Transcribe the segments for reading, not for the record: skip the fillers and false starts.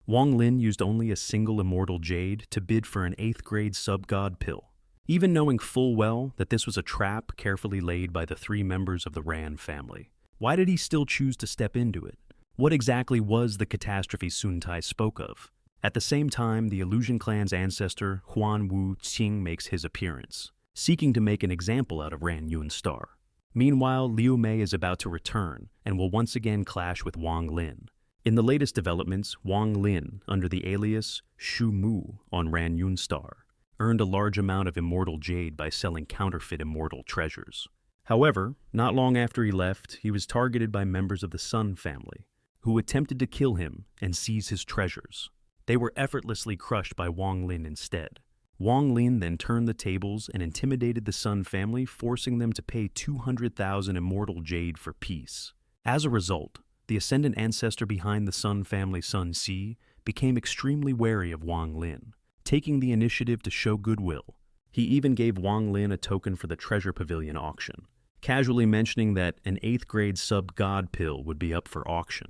Wong Lin used only a single immortal jade to bid for an 8th-grade sub-god pill, even knowing full well that this was a trap carefully laid by the three members of the Ran family. Why did he still choose to step into it? What exactly was the catastrophe Sun Tai spoke of? At the same time, the Illusion Clan's ancestor Huan Wu Qing makes his appearance, seeking to make an example out of Ran Yun Star. Meanwhile, Liu Mei is about to return and will once again clash with Wang Lin. In the latest developments, Wang Lin, under the alias Shu Mu on Ran Yun Star, earned a large amount of immortal jade by selling counterfeit immortal treasures. However, not long after he left, he was targeted by members of the Sun family, who attempted to kill him and seize his treasures. They were effortlessly crushed by Wang Lin instead. Wang Lin then turned the tables and intimidated the Sun family, forcing them to pay 200,000 immortal jade for peace. As a result, the ascendant ancestor behind the Sun family, Sun Si, became extremely wary of Wang Lin, taking the initiative to show goodwill. He even gave Wang Lin a token for the Treasure Pavilion auction, casually mentioning that an 8th-grade sub-god pill would be up for auction.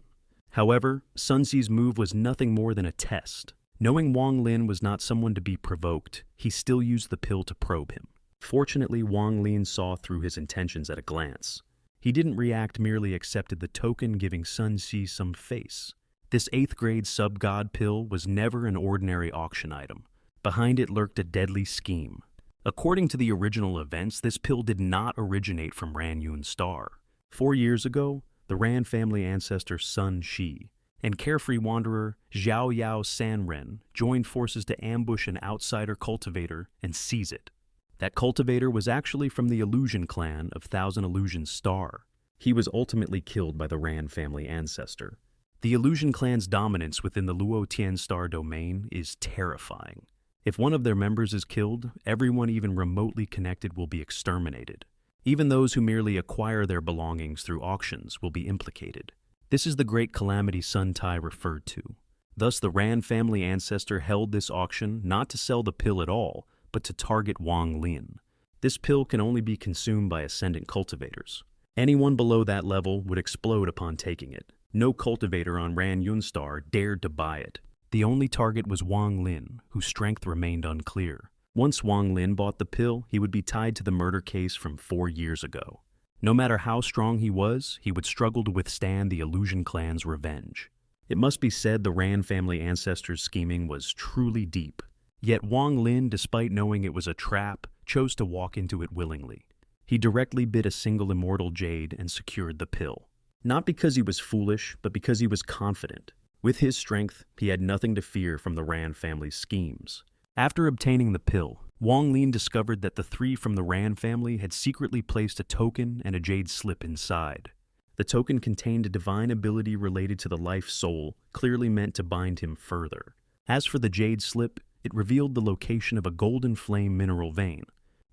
However, Sun Si's move was nothing more than a test. Knowing Wang Lin was not someone to be provoked, he still used the pill to probe him. Fortunately, Wang Lin saw through his intentions at a glance. He didn't react, merely accepted the token, giving Sun Si some face. This 8th-grade sub-god pill was never an ordinary auction item. Behind it lurked a deadly scheme. According to the original events, this pill did not originate from Ran Yun Star. 4 years ago, the Ran family ancestor Sun Shi and carefree wanderer Zhao Yao Sanren joined forces to ambush an outsider cultivator and seize it. That cultivator was actually from the Illusion Clan of Thousand Illusions Star. He was ultimately killed by the Ran family ancestor. The Illusion Clan's dominance within the Luo Tian Star domain is terrifying. If one of their members is killed, everyone even remotely connected will be exterminated. Even those who merely acquire their belongings through auctions will be implicated. This is the great calamity Sun Tai referred to. Thus, the Ran family ancestor held this auction not to sell the pill at all, but to target Wang Lin. This pill can only be consumed by ascendant cultivators. Anyone below that level would explode upon taking it. No cultivator on Ran Yun Star dared to buy it. The only target was Wang Lin, whose strength remained unclear. Once Wang Lin bought the pill, he would be tied to the murder case from 4 years ago. No matter how strong he would struggle to withstand the Illusion Clan's revenge. It must be said the Ran family ancestor's scheming was truly deep. Yet Wang Lin, despite knowing it was a trap, chose to walk into it willingly. He directly bid a single immortal jade and secured the pill. Not because he was foolish, but because he was confident. With his strength, he had nothing to fear from the Ran family's schemes. After obtaining the pill, Wang Lin discovered that the three from the Ran family had secretly placed a token and a jade slip inside. The token contained a divine ability related to the life soul, clearly meant to bind him further. As for the jade slip, it revealed the location of a golden flame mineral vein.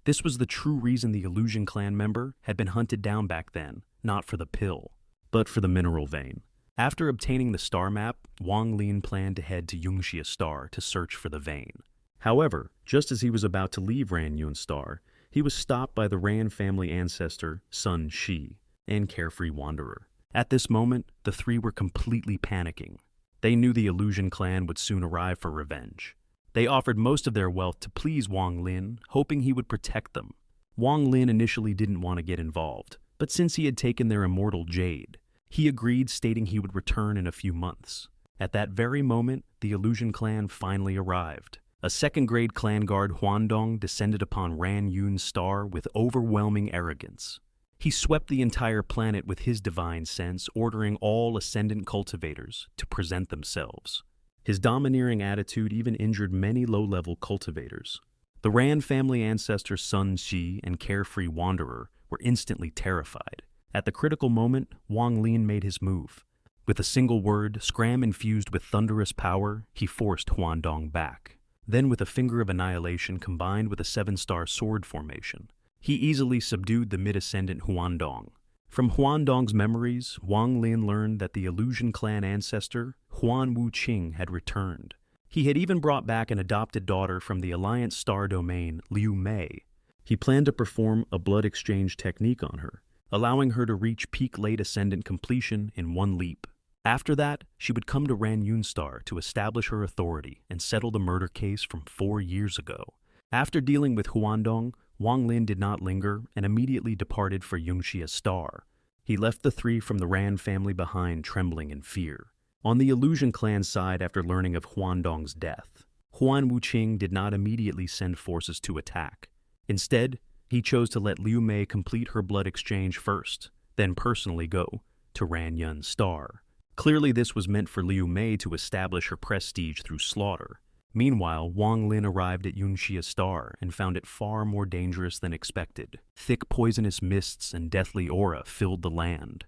This was the true reason the Illusion Clan member had been hunted down back then, not for the pill, but for the mineral vein. After obtaining the star map, Wang Lin planned to head to Yunxia Star to search for the vein. However, just as he was about to leave Ran Yun Star, he was stopped by the Ran family ancestor Sun Shi and carefree wanderer. At this moment, the three were completely panicking. They knew the Illusion Clan would soon arrive for revenge. They offered most of their wealth to please Wang Lin, hoping he would protect them. Wang Lin initially didn't want to get involved, but since he had taken their immortal jade, he agreed, stating he would return in a few months. At that very moment, the Illusion Clan finally arrived. A 2nd-grade clan guard Huandong descended upon Ran Yun Star with overwhelming arrogance. He swept the entire planet with his divine sense, ordering all ascendant cultivators to present themselves. His domineering attitude even injured many low-level cultivators. The Ran family ancestor Sun Shi and carefree wanderer were instantly terrified. At the critical moment, Wang Lin made his move. With a single word, Scram infused with thunderous power, he forced Huandong back. Then, with a finger of annihilation combined with a 7-star sword formation, he easily subdued the mid-ascendant Huandong. From Huandong's memories, Wang Lin learned that the Illusion Clan ancestor, Huan Wu Qing, had returned. He had even brought back an adopted daughter from the Alliance Star domain, Liu Mei. He planned to perform a blood exchange technique on her, allowing her to reach peak late ascendant completion in one leap. After that, she would come to Ran Yunstar to establish her authority and settle the murder case from 4 years ago. After dealing with Huandong, Wang Lin did not linger and immediately departed for Yunxia Star. He left the three from the Ran family behind, trembling in fear. On the Illusion clan's side, after learning of Huandong's death, Huan Wuqing did not immediately send forces to attack. Instead, he chose to let Liu Mei complete her blood exchange first, then personally go to Ran Yun Star. Clearly, this was meant for Liu Mei to establish her prestige through slaughter. Meanwhile, Wang Lin arrived at Yunxia Star and found it far more dangerous than expected. Thick poisonous mists and deathly aura filled the land,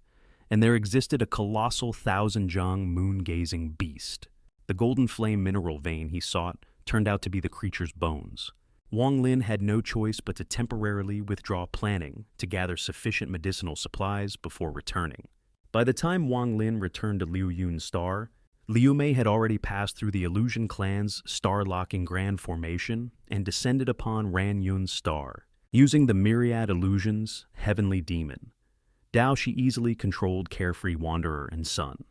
and there existed a colossal 1,000-zhang moon-gazing beast. The golden flame mineral vein he sought turned out to be the creature's bones. Wang Lin had no choice but to temporarily withdraw planning to gather sufficient medicinal supplies before returning. By the time Wang Lin returned to Liu Yun Star, Liu Mei had already passed through the Illusion clan's star-locking grand formation and descended upon Ran Yun Star. Using the myriad illusions, heavenly demon, Dao she easily controlled Carefree Wanderer and Sun.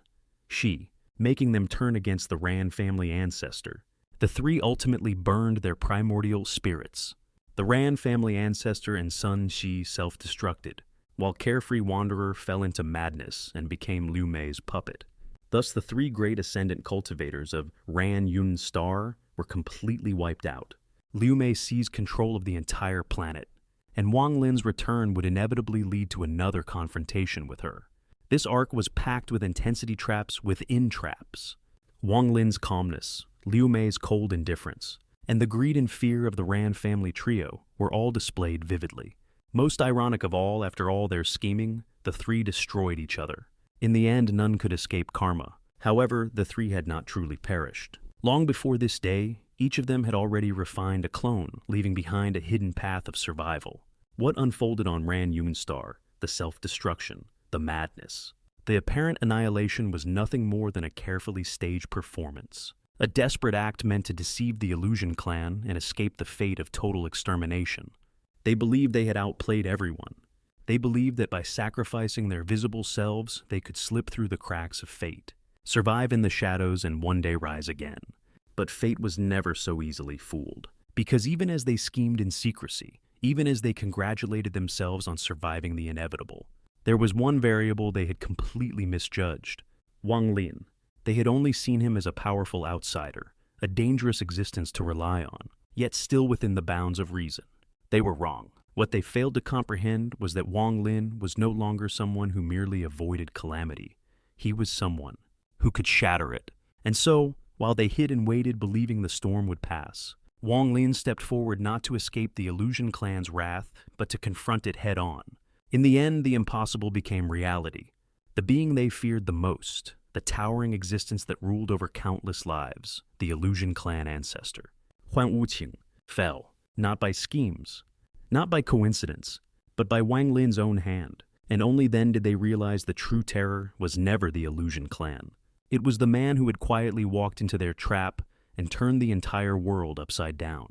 She, making them turn against the Ran family ancestor. The three ultimately burned their primordial spirits. The Ran family ancestor and Sun Shi self-destructed, while Carefree Wanderer fell into madness and became Liu Mei's puppet. Thus, the three great ascendant cultivators of Ran Yun Star were completely wiped out. Liu Mei seized control of the entire planet, and Wang Lin's return would inevitably lead to another confrontation with her. This arc was packed with intensity traps within traps. Wang Lin's calmness, Liu Mei's cold indifference, and the greed and fear of the Ran family trio were all displayed vividly. Most ironic of all, after all their scheming, the three destroyed each other. In the end, none could escape karma. However, the three had not truly perished. Long before this day, each of them had already refined a clone, leaving behind a hidden path of survival. What unfolded on Ran Yun Star, the self-destruction, the madness, the apparent annihilation was nothing more than a carefully staged performance. A desperate act meant to deceive the Illusion clan and escape the fate of total extermination. They believed they had outplayed everyone. They believed that by sacrificing their visible selves, they could slip through the cracks of fate, survive in the shadows, and one day rise again. But fate was never so easily fooled, because even as they schemed in secrecy, even as they congratulated themselves on surviving the inevitable, there was one variable they had completely misjudged: Wang Lin. They had only seen him as a powerful outsider, a dangerous existence to rely on, yet still within the bounds of reason. They were wrong. What they failed to comprehend was that Wang Lin was no longer someone who merely avoided calamity. He was someone who could shatter it. And so, while they hid and waited believing the storm would pass, Wang Lin stepped forward not to escape the Illusion clan's wrath, but to confront it head-on. In the end, the impossible became reality. The being they feared the most, the towering existence that ruled over countless lives, the Illusion clan ancestor, Huan Wuqing, fell. Not by schemes, not by coincidence, but by Wang Lin's own hand. And only then did they realize the true terror was never the Illusion clan. It was the man who had quietly walked into their trap and turned the entire world upside down.